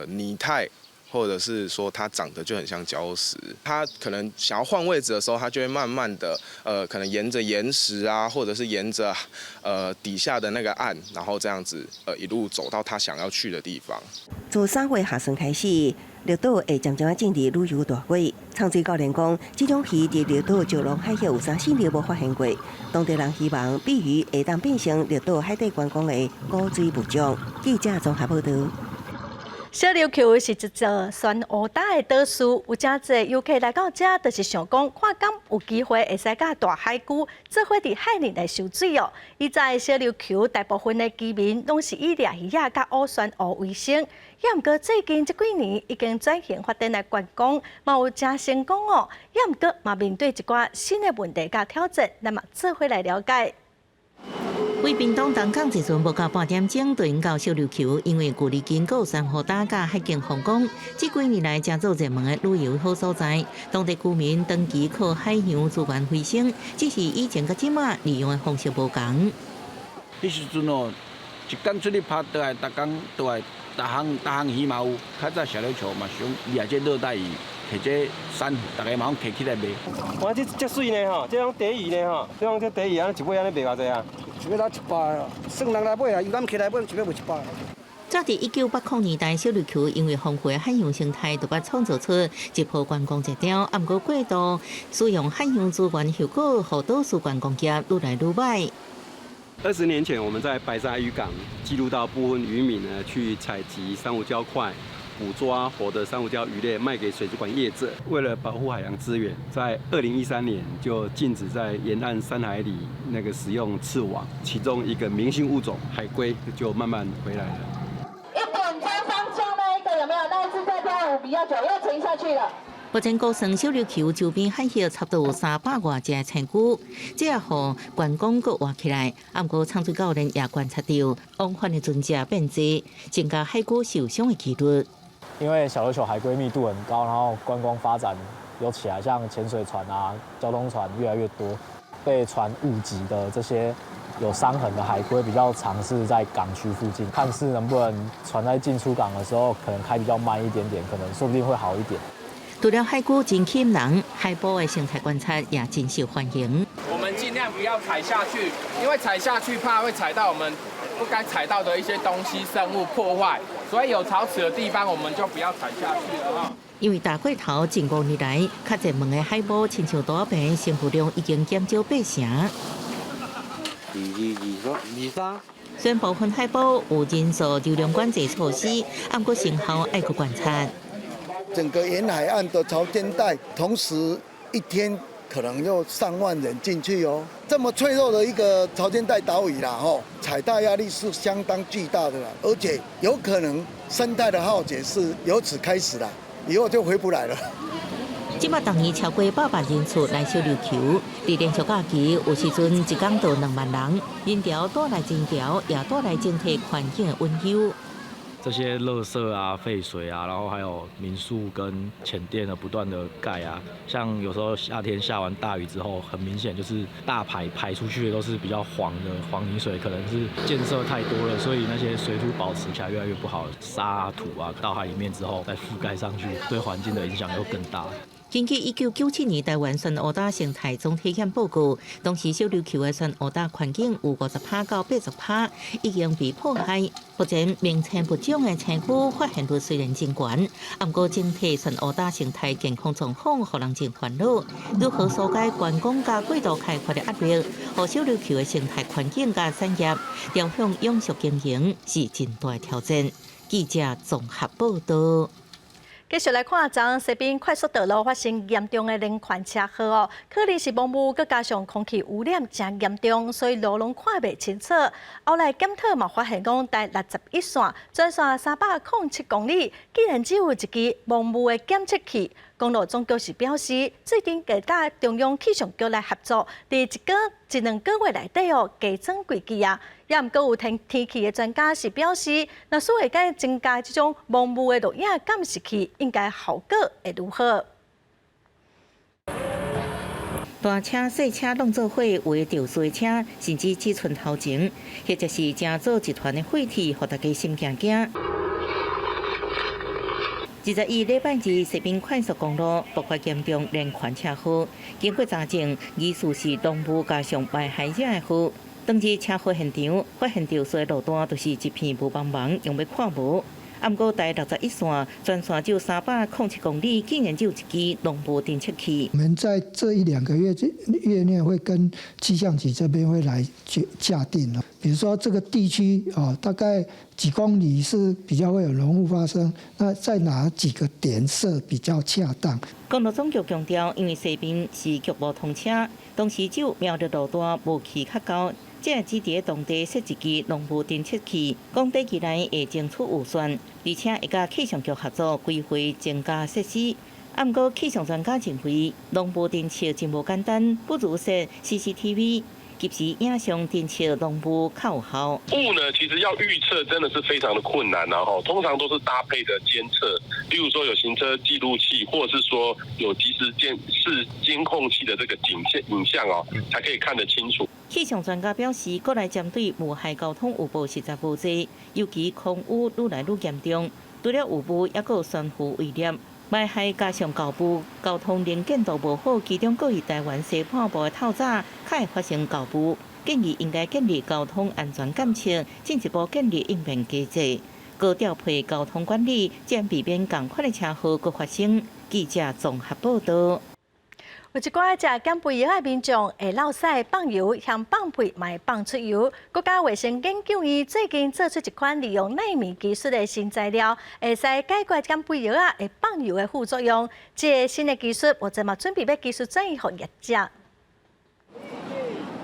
S20: 拟态，或者是说它长得就很像礁石。它可能想要换位置的时候，它就会慢慢的可能沿着岩石啊，或者是沿着底下的那个岸，然后这样子一路走到它想要去的地方。
S21: 自3月下旬开始，绿岛会渐渐进入旅游大季。潜水教练讲，这种鱼伫绿岛石龙海峡有3-4年无发现过。当地人希望碧鱼会当变成绿岛海底观光的高水物种。记者综合报道。
S1: 小琉球是一座双螯大的岛屿，有真侪游客来到这，就是想讲看敢有机会会使甲大海龟做伙伫海里来游水哦。以在小琉球大部分的居民拢是以掠鱼仔甲乌双螯为生，也毋过最近这几年已经转型发展来观光，嘛有真成功哦。也毋过嘛面对一寡新的问题甲挑战，咱嘛做伙来了解。
S13: 为屏东东港一阵无到半点钟，就引到小琉球，因为距离经过山河大甲海景风光，这几年来真做热门的旅游好所在。当地居民长期靠海洋资源为生，只是以前甲即马利用的方式无同。
S2: 迄时阵哦，一工出去拍倒来，逐工倒来，逐项鱼嘛有。较早小琉球嘛想掠这热带鱼。摕这山，大家嘛摕起来卖。
S3: 哇，这水呢吼，这种底鱼呢吼，这种底鱼安尼一尾安尼卖偌济啊？一尾才100啊，算人来买啊，有敢起来买，一尾卖100。
S13: 早伫1980年代，小琉球因为丰富的海洋生态，就把创造出一波观光热潮。不过过度使用海洋资源，效果互都市观光业愈来愈歹。
S5: 20年前，我们在白沙渔港记录到部分渔民呢去采集珊瑚礁块。捕抓活的珊瑚礁鱼类卖给水族馆业者，为了保护海洋资源，在2013年就禁止在沿岸3海里使用刺网，其中一个明星物种海龟就慢慢回来了。
S11: 一本张当中那一个有没有？那一只在跳舞比较久，又沉下去了。
S13: 目前高雄小琉球周边海域差不多300外只青龟，这也互观光阁活起来。不过长水教练也观察到，往返的船只变多，增加海龟受伤的几率。
S22: 因为小琉球海龟密度很高，然后观光发展有起来，像潜水船啊、交通船越来越多，被船误击的这些有伤痕的海龟比较常是在港区附近，看是能不能船在进出港的时候，可能开比较慢一点点，可能说不定会好一点。
S13: 除了海龟真吸引人，海波的生态观察也真受欢迎。
S23: 我们尽量不要踩下去，因为踩下去怕会踩到我们不该踩到的一些东西、生物破坏，所以有潮池的地方我们就不要踩下去了哈。
S13: 因为大过头近5年来，较热门的海波亲像大坪，生活量已经减少8成。23。虽然部分海波有人数流量管制措施，不过成效要去观察。
S24: 整个沿海岸的潮间带，同时一天可能有上万人进去哦。这么脆弱的一个潮间带岛屿啦，踩踏压力是相当巨大的啦，而且有可能生态的浩劫是由此开始啦，以后就回不来了。
S13: 今麦当年超过800人次来小琉球，连续假期有时阵一天到2万人，人潮带来人潮，也带来整体环境的温柔。
S5: 这些垃圾啊、废水啊，然后还有民宿跟浅店的不断的盖啊，像有时候夏天下完大雨之后，很明显就是大排出去的都是比较黄的黄泥水，可能是建设太多了，所以那些水土保持起来越来越不好，沙土啊到海里面之后再覆盖上去，对环境的影响又更大。
S13: 根据1997年台湾酸蚵仔生态总体验报告，当时小琉球的酸蚵仔环境有50%到80%已经被破坏。目前名称不种的青龟发现率虽然真高，不过整体酸蚵仔生态健康状况让人真烦恼。如何疏解观光加过度开发的压力，和小琉球的生态环境加产业朝向永续经营是真大的挑战。记者综合报道。
S1: 继续来看，昨西滨快速道路发生严重的连环车祸哦，可能是雾雾，佮加上空气污染真严重，所以路拢看袂清楚。后来检讨嘛发现讲，在61线全线307公里，竟然只有一支雾雾的检测器。公路总局是表示，最近佮甲中央气象局来合作，伫一两个月内底哦，加装几支啊。也毋过有天气的专家是表示，若是会该增加这种雾雾的录影监视器，应该效果会如何？
S13: 大车、小车弄做伙围着小车，甚至只寸头前，或者是正做一团的废铁，互大家心惊惊。21礼拜日，西滨快速公路爆发严重连环车祸，经过查证，疑似是浓雾加上坏海者的祸。当日车祸现场发现到所有路段都是一片雾茫茫，用要看无。不过在61线全线只有307公里，竟然只有一支浓雾侦测器。
S25: 我们在这1-2个月内会跟气象局这边会来假定了，比如说这个地区大概几公里是比较会有浓雾发生，那在哪几个点设比较恰当？
S13: 公路总局强调，因为西滨是局部通车，当时只有瞄着路段雾气较高。这只伫当地设一支浓雾侦测器，讲短期内会争取预算，而且会甲气象局合作规划增加设施。不过气象专家认为，浓雾侦测真无简单，不如设 CCTV，及时影像电测农务较有效。
S6: 雾呢，其实要预测真的是非常的困难，然后通常都是搭配的监测，例如说有行车记录器，或者是说有即时监控器的这个影像哦，才可以看得清楚。
S13: 气象专家表示，国内针对雾害交通有报实在无济，尤其空污愈来愈严重。除了雾雾，也有悬浮威廉。霾害加上交部交通零件都无好，其中各以台湾西半部的透早，才会发生交部。建议应该建立交通安全监测，进一步建立应变机制，高调配交通管理，将避免同款的车祸搁发生。记者综合报道。
S1: 有一寡食减肥药的民众会落屎放油，向放屁嘛会放出油。国家卫生研究院最近做出一款利用纳米技术的新材料，会使解决减肥药会放油的副作用。这个新的技术，目前嘛准备要技术转移给业者。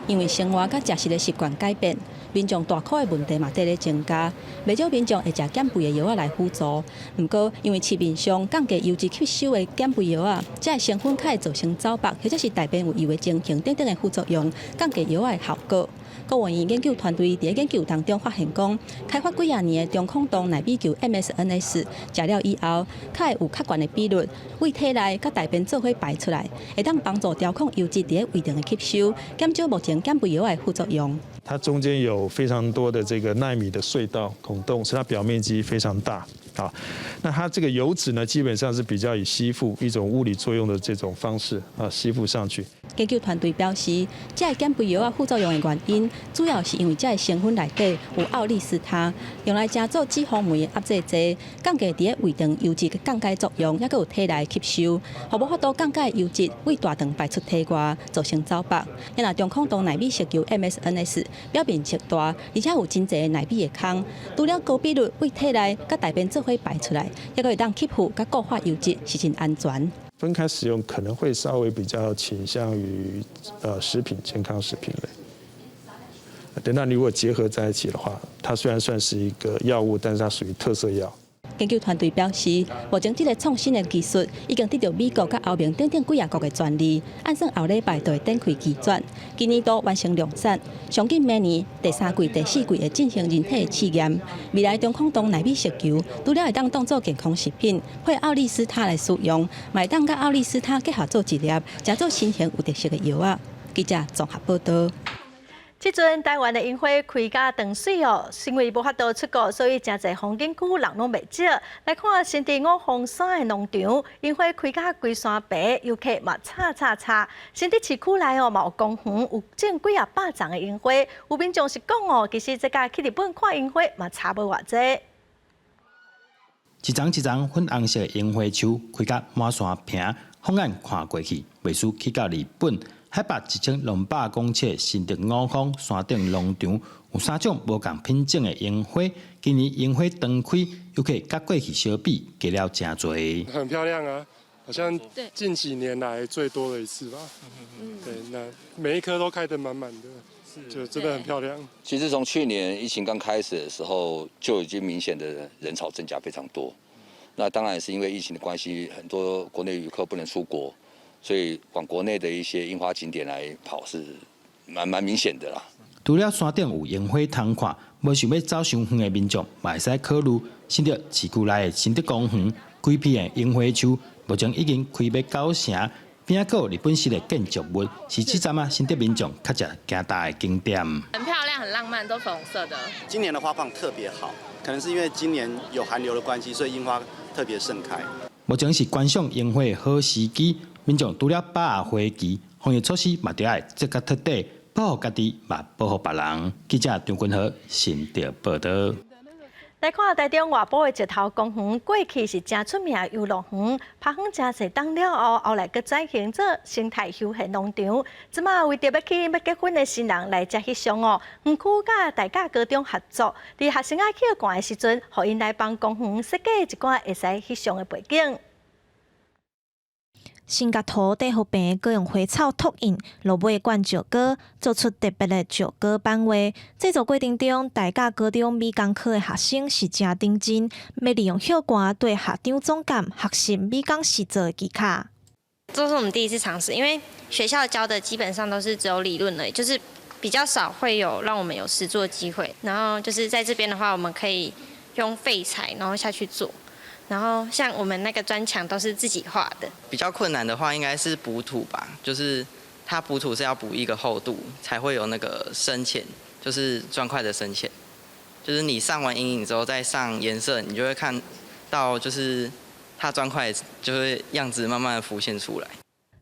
S7: 因为生活甲食食的习惯改变，民众大块的问题嘛在咧增加，不少民众会食减肥的药来辅助。不过，因为市面上降低油脂吸收的减肥药这成分可会造成走白，或者是大便有异位情形等等的副作用，降低药的效果。国卫院研究团队伫研究当中发现讲，开发几啊年的中控糖内比球 MSNS 食了以后，较会有较悬的比率，胃体内甲大便做伙排出来，会当帮助调控油脂伫胃中的吸收，减少目前减肥药的副作用。
S8: 它中间有非常多的这个纳米的隧道孔洞，使它表面积非常大。好，那它这个油脂呢，基本上是比较以吸附一种物理作用的这种方式吸附上去。
S7: 研究团队表示，这个减肥药副作用的原因，主要是因为这个成分内底有奥利司他，用来加做脂肪酶的压制剂，降低伫胃肠油脂的降解作用，也有体内吸收，互无法度降解油脂胃大肠排出体外，造成走白。因为中控糖内比石油 MSNS 表面积大，而且有真侪的内比的空，除了高比率胃体内甲大便做伙排出来，也可以当吸附甲固化油脂，是真安全。
S8: 分开使用可能会稍微比较倾向于食品健康食品类。等到你如果结合在一起的话，它虽然算是一个药物，但是它属于特色药。
S7: 研究团队表示，目前这个创新的技术已经得到美国甲欧盟等几啊国的专利，按算后礼拜就会展开基转，今年度完成量产，上紧明年第3季、第4季会进行人体的试验。未来中控糖内比石油，除了会当当做健康食品，配奥利司他来使用，会当甲奥利司他结合做一粒，加做新型有特色的药啊。记者综合报道。
S1: 即阵台湾的樱花开甲长水哦，因为无法度出国，所以真侪风景区人拢袂少。来看新地五峰山的农场，樱花开甲规山白，游客嘛叉。新地市区内哦，嘛有公园，有种几啊百丛的樱花。有民众是讲哦，其实这家去日本看樱花嘛差无偌济。
S9: 一丛粉红色的樱花树开甲满山平，放眼看过去，袂输去到日本。海拔1200公尺，新竹五峰山顶农场有3种无同品种的樱花。今年樱花长开，游客甲过去相比，加了真多。
S10: 很漂亮啊，好像近几年来最多的一次吧。对，那每一棵都开得满满的，就真的很漂亮。
S26: 其实从去年疫情刚开始的时候，就已经明显的人潮增加非常多。那当然也是因为疫情的关系，很多国内游客不能出国。所以往国内的一些樱花景点来跑是蛮明显的啦。
S9: 除了山顶有樱花通看，无想要走伤远的民众，嘛会使考虑新竹市区内的新竹公园开辟的樱花树，目前已经开要9成，边仔有日本式的建筑物，是这站新竹民众较食行大的景点。
S27: 很漂亮，很浪漫，都粉红色的。
S28: 今年的花况特别好，可能是因为今年有寒流的关系，所以樱花特别盛开。
S9: 目前是观赏樱花的好时机。民众除了把握花期，防疫措施嘛得爱这个彻底，保护家己嘛保护别人。记者张君和新竹报道。
S1: 来看台中外埔的石头公园，过去是真出名的游乐园，拍远真侪档了后，后来佮转型做生态休闲农场。即马为着要结婚的新人来遮翕相哦，园区甲大甲高中合作，伫学生仔去逛的时阵，互因来帮公园设计一寡会使翕相的背景。
S15: 新甲土底互平，佮用花草拓印，落尾灌石膏，做出特别的石膏版画。制作过程中，大甲高中美工科的学生是真认真，要利用hiệu果对校长总监学习美工实作的技巧。
S29: 这是我们第一次尝试，因为学校教的基本上都是只有理论而已，就是
S4: 比较少会有让我们有实作机会。然后就是在这边的话，我们可以用废材然后下去做。然后像我们那个砖墙都是自己画的。
S12: 比较困难的话，应该是补土吧，就是它补土是要补一个厚度，才会有那个深浅，就是砖块的深浅。就是你上完阴影之后再上颜色，你就会看到就是它砖块就会样子慢慢的浮现出来。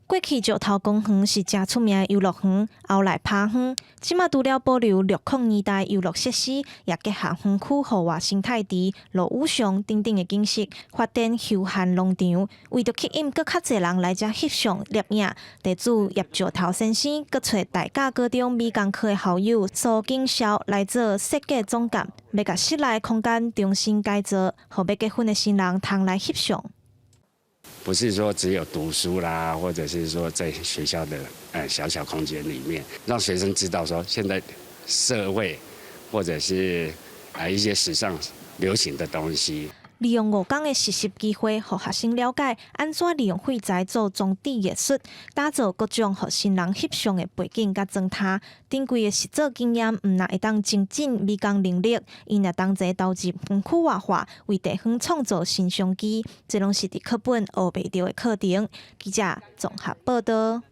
S15: 过去石头公园是真出名的游乐园，后来趴园，即马除了保留6控年代游乐设施，也结合园区户外生态池、落雨场等等的景色，发展休闲农场，为着吸引更较侪人来遮翕相摄影。地主叶石头先生，佮找大甲高中美工科的校友苏景霄来做设计总监，要甲室内空间重新改造，互要结婚的新人通来翕相。
S14: 不是说只有读书啦，或者是说在学校的小小空间里面，让学生知道说现在社会或者是一些时尚流行的东西。
S15: 利用5天的实习机会，互学生了解安怎利用废材做装置艺术，打造各种互新人翕相的背景甲装塔。顶规的实作经验，毋但会当精进美工能力，因也同齐投入园区活化，为地方创造新商机。这拢是伫课本学袂到的课程。记者综合报道。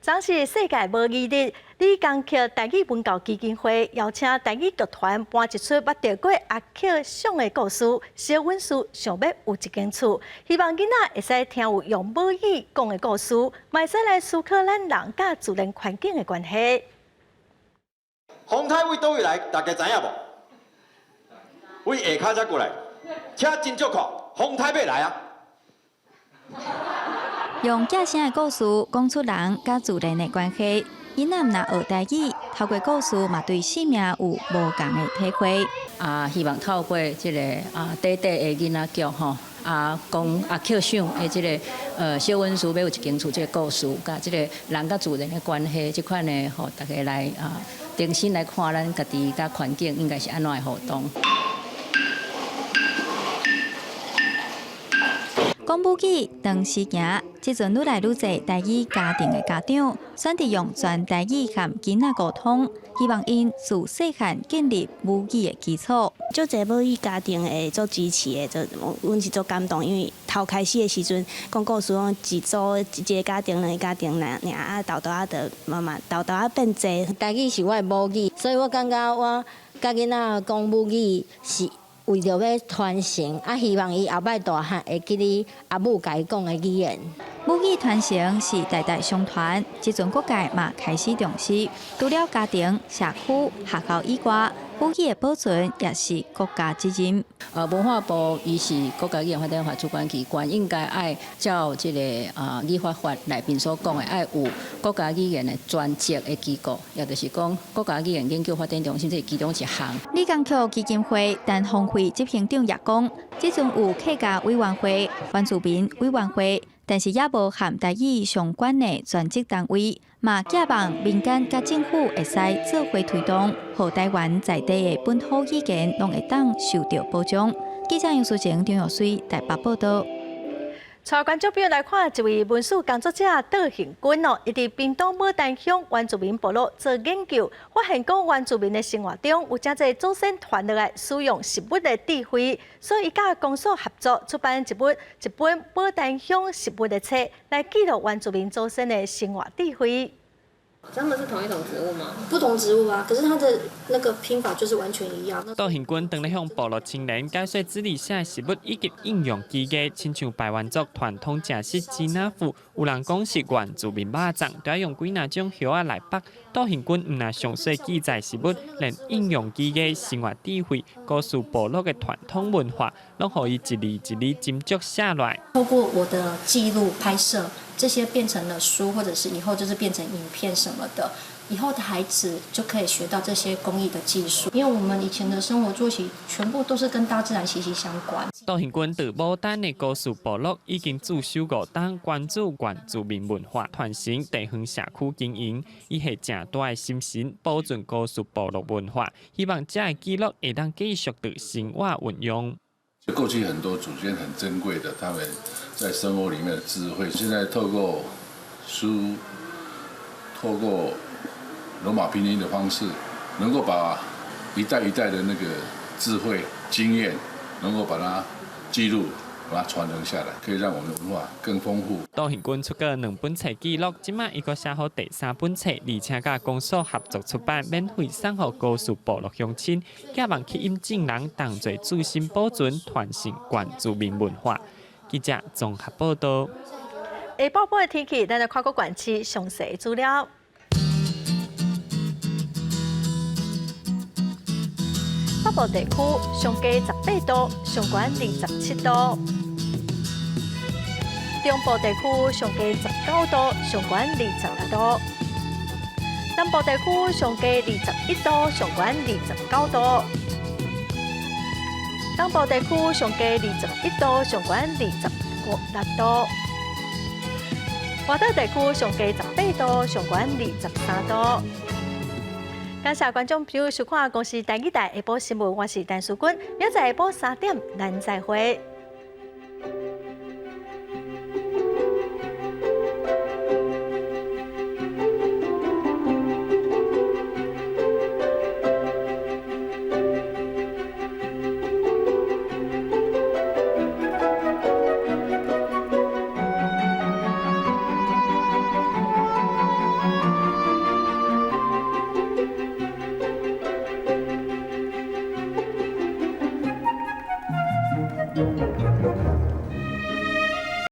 S1: 昨是世界母语日，李江溪台语文教基金会邀请台语剧团搬一出捌到过阿克乡的故事。小文书想要有一间厝，希望囡仔会使听有用母语讲的故事，嘛会使来思考咱人甲自然环境的关系。
S16: 洪台为倒位来，大家知影无？为下骹才过来，请真足看，洪台要来啊！
S17: 用假声的故事讲出人甲自然的关系，囡仔若学台语，透过故事嘛对生命有无共的体会。
S18: 希望透过这个短的囡仔剧吼，讲阿克想的这个小文书要有一间厝这个故事，甲这个人甲自然的关系，这款呢，吼大家来重新来看咱家己甲环境应该是安怎的互动。
S17: 讲母语长时行，即阵愈来愈侪台语家庭的家长选择用全台语和囡仔沟通，希望因自细汉建立母语的基础。
S19: 就侪母语家庭会做支持的，阮是做感动，因为头开始的时阵讲故事，一组一个家庭、两个家庭，啊，豆豆啊，就慢慢豆豆啊变济。
S18: 台语是我的母语，所以我感觉我甲囡仔讲母语是。为着要传承，希望伊后摆大汉会记哩阿母家讲的语言。
S17: 母语传承是代代相传，即阵各界嘛开始重视。除了家庭、社区、学校以外，母语的保存也是国家责任。
S18: 文化部伊是国家语言发展法主管机关，应该爱照这个语法法内面所讲的，爱有国家语言的专责的机构，也就是讲国家语言研究发展中心这是其中一项。
S17: 李江区基金会陈峰辉执行长也讲，即阵有客家委员会、原住民委员会。但是也无和台语相关的专职单位，嘛寄望民间甲政府会使做伙推动，互台湾在地的本土语言拢会当受到保障。记者杨淑晴、张玉水台北报道。
S1: 带观众朋友来看一位文史工作者邓行军哦，伊伫屏东牡丹乡原住民部落做研究，发现讲原住民的生活中有真侪祖先传落来使用食物的智慧，所以伊甲公所合作出版一本牡丹乡食物的册，来记录原住民祖先的生活智慧。
S27: 他们是同一种植物吗？
S20: 不同植物啊，可是它的那个拼法就是完全一样。
S29: 杜行军当咧向部落青年解说资历下食物以及应用机艺，亲像排湾族传统食食鸡仔脯，有人讲是原住民肉粽，都要用几哪种叶仔来剥。杜行军唔但详细记载食物，连应用机艺、生活智慧，告诉部落的传统文化，拢可以一字一字斟酌下来。
S20: 透过我的记录拍摄。这些变成了书，或者是以后就是变成影片什么的，以后的孩子就可以学到这些工艺的技术。因为我们以前的生活作息全部都是跟大自然息息相关。
S29: 杜行军在牡丹的高树部落已经自修5档，关注原住民文化，传承地方社区经营，伊系正大的心神，保存高树部落文化，希望这个记录会当继续的生活运用。
S30: 过去很多祖先很珍贵的，他们在生活里面的智慧，现在透过书、透过罗马拼音的方式，能够把一代一代的那个智慧经验，能够把它记录。把它传承下来，可以让我们的文化更丰富。
S29: 杜宪君出过2本册记录，即卖伊个写好第3本册，而且甲公所合作出版，免费送予高速部落乡亲，希望吸引众人同齐注心保存、传承原住民文化。记者综合报道。
S1: 下晡晡的天气，咱来看个县市详细资料。北部地区上低18度，上悬27度；中部地区上低19度，上悬26度；南部地区上低21度，上悬29度；东部地区上低21度，上悬26度；外岛地区上低18度，上悬23度。感谢观众朋友收看《公视台语台下晡新闻》，我是陈淑君，明仔下晡3点，咱再会。